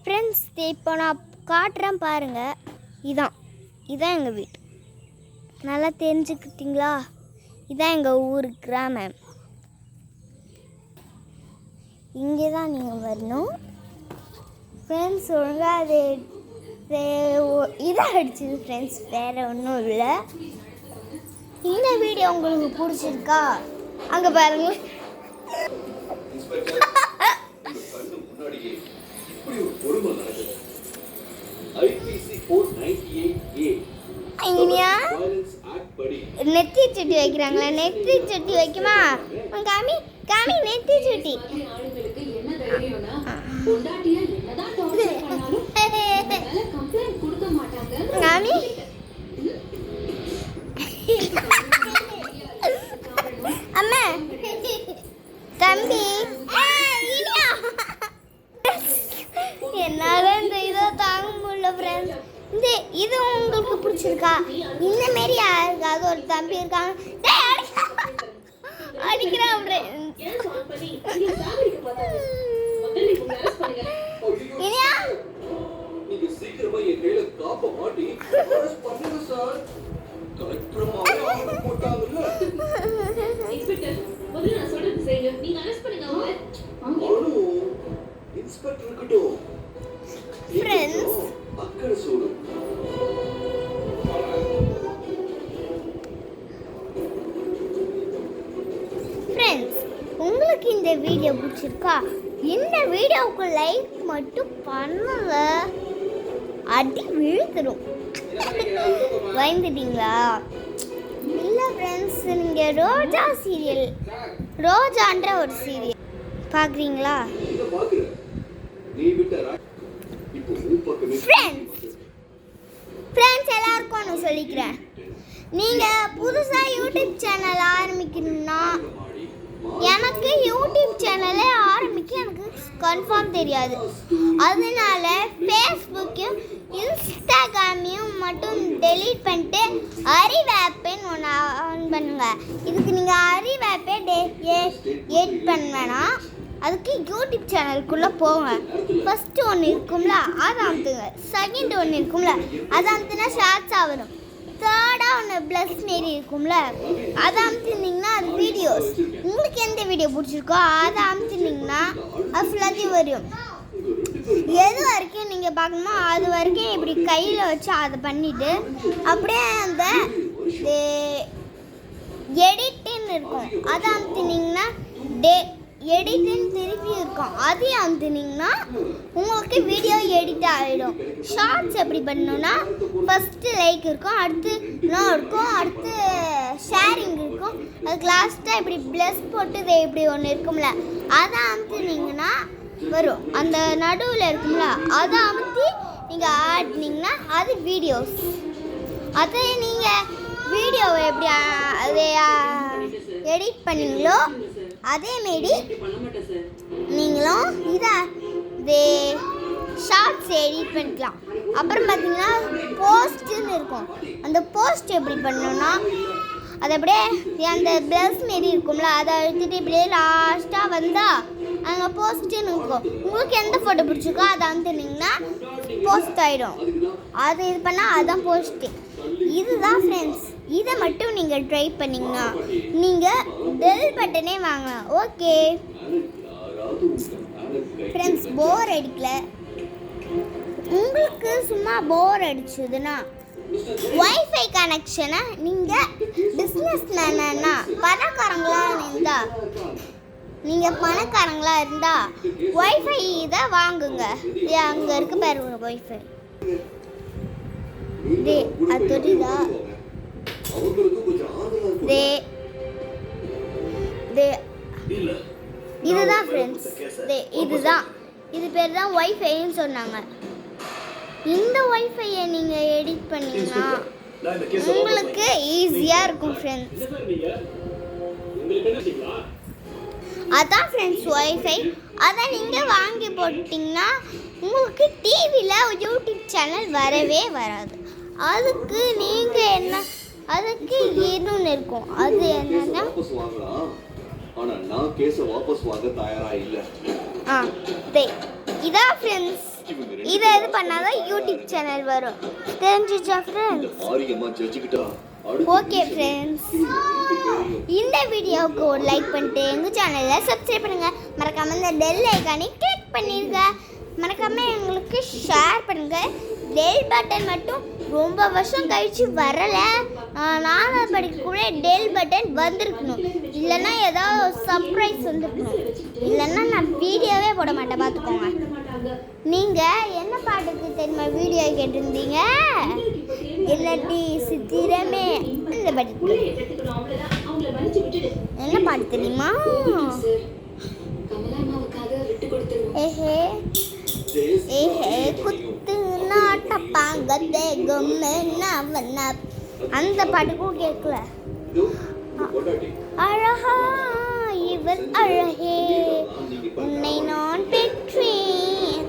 Friends இப்போ நான் காட்டுறேன் பாருங்கள். இதான் எங்கள் வீடு. நல்லா தெரிஞ்சுக்கிட்டீங்களா? இதான் எங்கள் ஊர் கிராமம். இங்கே தான் நீங்கள் வரணும் ஃப்ரெண்ட்ஸ். ஒழுங்காக அது இதாக அடிச்சுது ஃப்ரெண்ட்ஸ், வேறு ஒன்றும் இல்லை. இந்த வீடியோ உங்களுக்கு பிடிச்சிருக்கா? அங்கே பாருங்க. நெத்தி சுட்டி வைக்கிறாங்களா? நெத்தி சுட்டி வைக்குமா? காமி காமி நெத்தி சுட்டி. காமி அம்மா தம்பி என்னால இந்த இதை தாங்க முடியல ஃப்ரெண்ட்ஸ். இது உங்களுக்கு பிடிச்சிருக்கா? இந்த மாரி யாருக்காவது ஒரு தம்பி இருக்காங்க அடிக்கிறான் ஃப்ரெண்ட்ஸ். உங்களுக்கு இந்த வீடியோ பிடிச்சிருக்கா? இந்த வீடியோவுக்கு லைக் மட்டும் பண்ணுங்க. அடி விழுத்துடும். பயந்துட்டீங்களா? இல்லை ஃப்ரெண்ட்ஸ், நீங்கள் ரோஜான்ற ஒரு சீரியல் பார்க்குறீங்களா? ஃப்ரெண்ட்ஸ் எல்லாருக்கும் ஒன்று சொல்லிக்கிறேன். நீங்கள் புதுசாக யூடியூப் சேனல் ஆரம்பிக்கணும்னா, எனக்கு யூடியூப் சேனலே ஆரம்பிக்க எனக்கு கன்ஃபார்ம் தெரியாது. அதனால ஃபேஸ்புக்கையும் இன்ஸ்டாகிராமையும் மட்டும் டெலீட் பண்ணிட்டு அறிவாப்பேன்னு ஒன்று ஆன் பண்ணுங்க. இதுக்கு நீங்கள் அறிவாப்பே எட் பண்ண வேணாம். அதுக்கு யூடியூப் சேனலுக்குள்ளே போங்க. ஃபஸ்ட்டு ஒன்று இருக்கும்ல, அதை அமுத்துங்க. செகண்ட் ஒன்று இருக்கும்ல, அதை அமுத்துனா ஷார்ட்ஸாக வரும். தேர்டாக ஒன்று ப்ளஸ் மாரி இருக்கும்ல, அதை அமுத்துனீங்கன்னா அது வீடியோஸ். உங்களுக்கு எந்த வீடியோ பிடிச்சிருக்கோ அதை அமுத்துனீங்கன்னா அது ஃபுல்லாத்தையும் வரும். எது வரைக்கும் நீங்கள் பார்க்கணுமோ அது வரைக்கும் இப்படி கையில் வச்சு அதை பண்ணிவிட்டு அப்படியே அந்த எடிட்டுன்னு இருக்கும், அதை அமுத்துனீங்கன்னா எடிட்டுன்னு திருப்பி இருக்கும். அதையும் அமுத்துனீங்கன்னா உங்களுக்கு வீடியோ எடிட் ஆகிடும். ஷார்ட்ஸ் எப்படி பண்ணணும்னா, ஃபஸ்ட்டு லைக் இருக்கும், அடுத்து நோ இருக்கும், அடுத்து ஷேரிங் இருக்கும், அதுக்கு லாஸ்ட்டாக இப்படி ப்ளஸ் போட்டு இப்படி ஒன்று இருக்கும்ல, அதை அமுத்துனீங்கன்னா வரும். அந்த நடுவில் இருக்கும்ல, அதை அமுத்தி நீங்கள் ஆடினீங்கன்னா அது வீடியோஸ். அதை நீங்கள் வீடியோவை எப்படி அதை எடிட் பண்ணீங்களோ அதேமாரி நீங்களும் இதை ஷார்ட்ஸ் எடிட் பண்ணிக்கலாம். அப்புறம் பார்த்தீங்கன்னா போஸ்ட்டுன்னு இருக்கும். அந்த போஸ்ட் எப்படி பண்ணணும்னா, அதை அப்படியே அந்த ப்ளஸ் மாரி இருக்கும்ல, அதை அழுத்திட்டு இப்படியே லாஸ்ட்டாக வந்தால் அங்கே போஸ்ட்டுன்னு இருக்கும். உங்களுக்கு எந்த ஃபோட்டோ பிடிச்சிருக்கோ அதை அமுத்துனீங்கன்னா போஸ்ட் ஆகிடும். அது இது பண்ணால் அதுதான் போஸ்ட்டு. இதுதான் ஃப்ரெண்ட்ஸ். இதை மட்டும் நீங்கள் ட்ரை பண்ணிங்கன்னா நீங்கள் பெல் பட்டனே வாங்கலாம். ஓகே ஃப்ரெண்ட்ஸ், போர் அடிக்கல உங்களுக்கு, சும்மா போர் அடிச்சதுன்னா வைஃபை கனெக்ஷனை நீங்கள் பிஸ்னஸ் மேனா பணக்காரங்களா இருந்தால் வைஃபை இதை வாங்குங்க. அங்கே இருக்க பாருங்க வைஃபை. அது தெரியுதா? இதுதான் ஃப்ரெண்ட்ஸ், இது பேர் தான் வைஃபைன்னு சொன்னாங்க. இந்த வைஃபையை நீங்கள் எடிட் பண்ணீங்கன்னா உங்களுக்கு ஈஸியாக இருக்கும் ஃப்ரெண்ட்ஸ். அதான் ஃப்ரெண்ட்ஸ் வைஃபை. அதை நீங்கள் வாங்கி போட்டிங்கன்னா உங்களுக்கு டிவியில் யூடியூப் சேனல் வரவே வராது. அதுக்கு நீங்கள் என்ன, அதுக்கு இன்னொன்று இருக்கும். அது என்னன்னா, ஆனா நான் கேஸை வாபஸ் வாங்க தயாரா இல்ல. இதான் ஃப்ரெண்ட்ஸ். இதை இது பண்ணாதான் யூடியூப் சேனல் வரும். தெரிஞ்சிச்சா ஃப்ரெண்ட்ஸ்? மாரியம்மா ஜட்ஜிக்கிட்டா ஓகே ஃப்ரெண்ட்ஸ், இந்த வீடியோவுக்கு ஒரு லைக் பண்ணிட்டு எங்கள் சேனலில் சப்ஸ்கிரைப் பண்ணுங்கள். மறக்காமல் இந்த பெல் ஐக்கானே கிளிக் பண்ணிடுங்க. மறக்காமல் எங்களுக்கு ஷேர் பண்ணுங்கள். பெல் பட்டன் மட்டும் ரொம்ப வருஷம் கழித்து வரலை. நானும் படிக்கக்கூட பெல் பட்டன் வந்திருக்கணும், இல்லைன்னா ஏதாவது சர்ப்ரைஸ் வந்துருக்கணும், இல்லைன்னா நான் வீடியோவே போட மாட்டேன். பார்த்துக்கோங்க. நீங்கள் என்ன பாட்டுக்கு தெரியுமா வீடியோ கேட்டிருந்தீங்க? இல்லாட்டி சித்திரமே இந்த பாட்டு. என்ன பாட்டு தெரியுமா? ஏஹே ஏஹே குத்து நாட்டப்பாங்க தேகமே நவன, அந்த பாட்டுக்கும் கேட்கல. அழகா இவள் அழகே உன்னை நான் பெற்றேன்,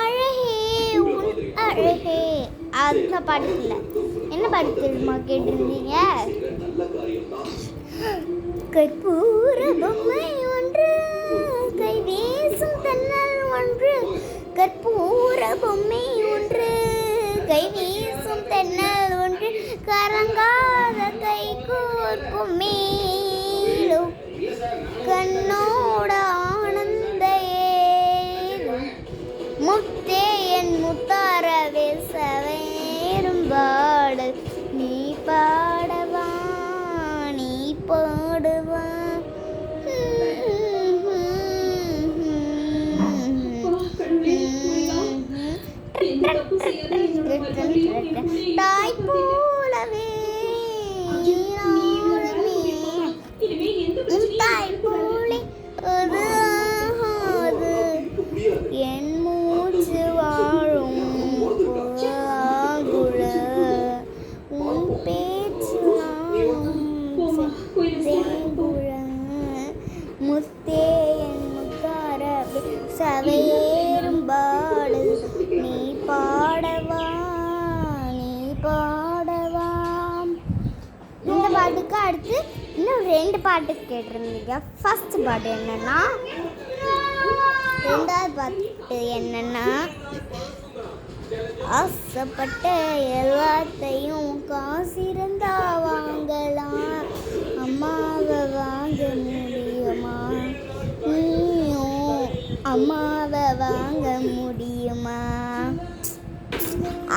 அழகே உன் அழகே, அந்த பாட்டு இல்லை. என்ன பாட்டு தெரியுமா கேட்டிருந்தீங்க? கற்பூர பொம்மை ஒன்று கை வீசும் தென்னல் ஒன்று, கற்பூர பொம்மை ஒன்று கை வீசும் தென்னல் ஒன்று, கரங்காத கை கோர்க்கும் மேலும் கண்ணோட ஆனந்த ஏலும், முத்தே என் முத்தார வேசவேரும் பாடு, நீ பாடவா நீ பாடுவா. தாய் போலவே தாய் போலே அது ஆகாது, என் மூச்சு வாழும் ஆகுல, உன் பேச்சு தேங்குழ, முத்தே என் முத்தார சவையேறும் பாடு, நீ பாடவா நீ பாடவா. இந்த பாட்டுக்கு அடுத்து இன்னும் 2 பாட்டு கேட்டிருந்தீங்க. ஃபர்ஸ்ட் பாட்டு என்னன்னா, ரெண்டாவது பாட்டு என்னன்னா, ஆசைப்பட்ட எல்லாத்தையும் காசு இருந்தா வாங்கலாம், அம்மாவை வாங்க முடியுமா, நீயும் அம்மாவை வாங்க முடியுமா.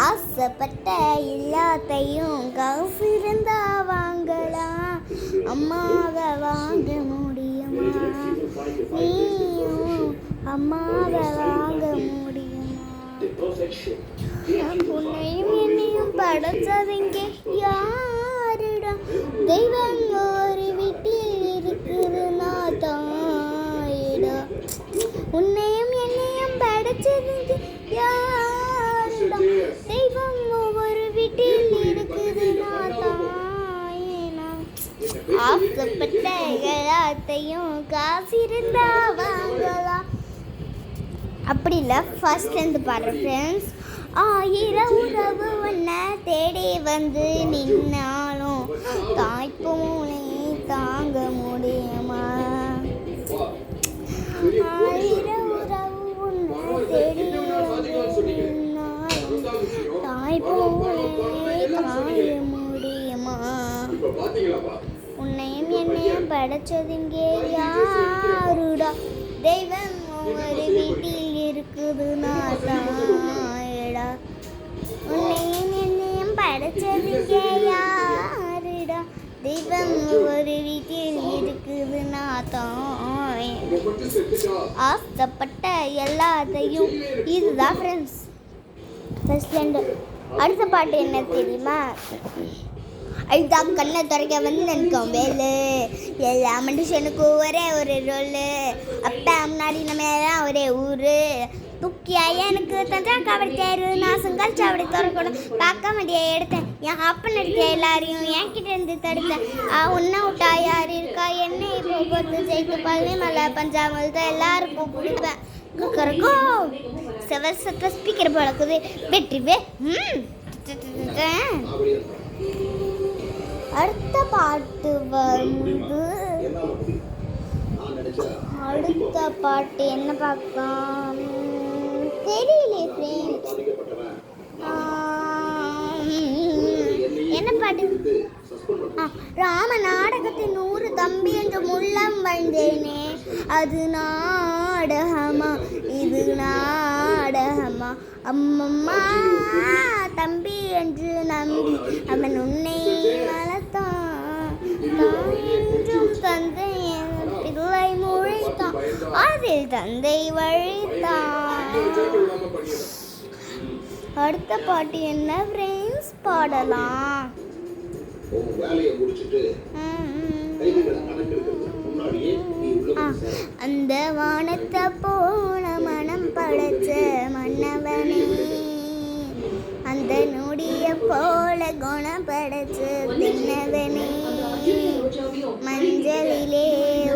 ஆசைப்பட்ட எல்லாத்தையும் காசு இருந்தா வாங்கலாம், அம்மாவை வாங்க முடியுமா, நீயும் அம்மாவை வாங்க முடியுமா. உன்னையும் என்னையும் படைச்சதுங்க யாரிடம், தெய்வம் ஒரு வீட்டில் இருக்குதுன்னா தாயிடம். உன்னையும் என்னையும் படைச்சதுங்க யாரிடம், தெய்வம் ஒவ்வொரு வீட்டில் இருக்குதுன்னா தாயினா. ஆசைப்பட்ட எல்லாத்தையும் காசு இருந்தா வாங்கலாம். அப்படி இல்லை, ஃபர்ஸ்ட்லேருந்து பாடுற ஃப்ரெண்ட்ஸ். 1000 உறவு ஒன்றை தேடி வந்து நின்னாலும் தாய்ப்பூனை தாங்க முடியுமா. 1000 உறவு ஒன்றை தேடி வந்து நின்னாலும் தாய்ப்பூனை தாங்க முடியுமா. உன்னையும் என்னையும் படைச்சதுங்க யாருடா, தெய்வம் ஒரு வீட்டில் இருக்குதுன்னா தாயடா. உன்னையும் என்னையும் படைச்சதுங்க யாருடா, தெய்வம் ஒரு வீட்டில் இருக்குதுன்னா தாய். ஆசைப்பட்ட எல்லாத்தையும். இதுதான் ஃப்ரெண்ட்ஸ் ஃபர்ஸ்ட். அடுத்த பாட்டு என்ன தெரியுமா? அழுதா கண்ணை துறைக்க வந்து நினைக்கும் வேலு, எல்லா மனுஷனுக்கும் ஒரே ஒரு ரோலு, அப்பா முன்னாடி நம்ம எல்லாம் ஒரே ஊரு, துக்கியா எனக்கு தந்தா கபடி தேரு, நான் சுங்கல் சாவடி திறக்கணும், பார்க்க மாட்டியா எடுத்தேன், என் அப்பன் அடிக்க எல்லாரையும் என்கிட்ட இருந்து தடுத்தேன், உன்னை விட்டா யார் இருக்கா, என்ன இப்போ பொறுத்து சேர்த்து பழனி மலை பஞ்சாமல் தான் எல்லாருக்கும் கொடுப்பேன். குக்கருக்கும் செவல் சத்த ஸ்பீக்கர் பழக்குது வெற்றிவே. அடுத்த பாட்டு வந்து அடுத்த பாட்டு என்ன பார்க்கலாம் தெரியலையே ஃப்ரெண்ட்ஸ். ராம நாடகத்தின் 100 தம்பி என்று முள்ளம் வந்தேனே, அது நாடகமா இது நாடகமா, அம்மம்மா தம்பி என்று நம்பி அவன் உன்னை வளர்த்தான், தாய் என்றும் தந்தை பிள்ளை முளைத்தான், அதில் தந்தை வழித்தான். அடுத்த பாட்டு என்ன ஃப்ரெண்ட்ஸ் பாடலாம்? அந்த வானத்தை போல மனம் படைச்ச மன்னவனே, அந்த நொடிய போல குணம் படைச்ச தின்னவனே, மஞ்சளிலே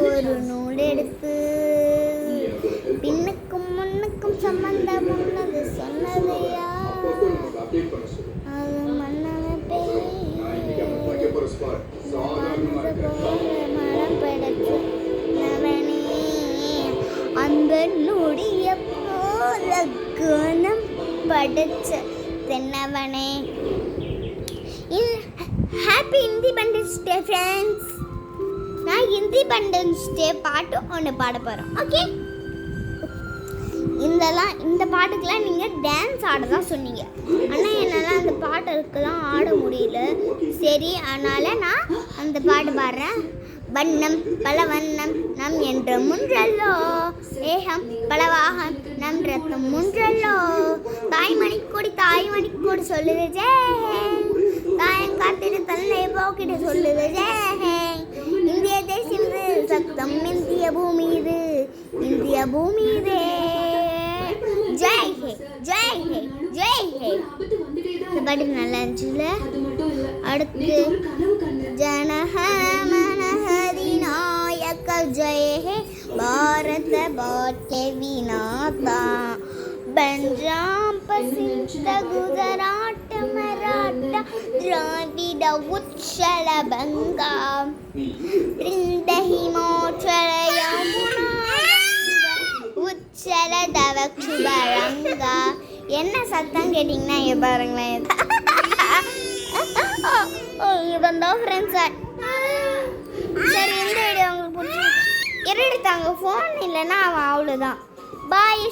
ஒரு நூல் எடுத்து பின்னுக்கும் முன்னுக்கும் சம்பந்தம் உள்ளது சொன்னதையா, அது மன்னவ பேர் மனம் படைச்ச நவனே, அந்த நொடிய போல குணம் படைச்ச தென்னவனே. Happy independence day friends. நான் இண்டிபெண்டன்ஸ் டே பாட்டு ஒன்று பாட போகிறோம். ஓகே, இந்த பாட்டுக்கெல்லாம் நீங்கள் டான்ஸ் ஆட தான் சொன்னீங்க, ஆனால் என்னால் அந்த பாட்டுக்கெல்லாம் ஆட முடியல. சரி, அதனால் நான் அந்த பாட்டு பாடுறேன். வண்ணம் பல வண்ணம் நம் என்ற முன்றல்லோ, ஏகம் பலவாகம் நம் ரத்தம் முன்றல்லோ, தாய்மணி கொடி சொல்லுது ஜெய், தாயம் காத்திட்டு தன்னை போக்கிட்டு சொல்லுது ஜெய், இந்திய தேசம் சத்தம் இந்திய பூமி இது, இந்திய பூமி இதே, ஜெய் ஹே ஜெய் ஹே ஜெய் ஹே. இந்த பாட்டு நல்லா இருந்துச்சுல. அடுத்து ஜனஹமனஹரி நாயக ஜெய ஹே பாரத பாட்ய விநாதா, பஞ்சாப் பசிந்த குஜராட் மராட்டா திராவிட உச்சல பங்கா, ரிந்த ஹிமாச்சல யமுனா உச்சல தவக்ஷுபரங்கா. என்ன சத்தம் கேட்டிங்கன்னா இங்கே பாருங்களேன். இவன் தான் ஃப்ரெண்ட்ஸ். சரி, இந்த வீடியோ உங்களுக்கு பிடிச்சிருக்கு. இருட்டாங்க ஃபோன் இல்லைன்னா அவன் அவ்வளோதான். பாய்.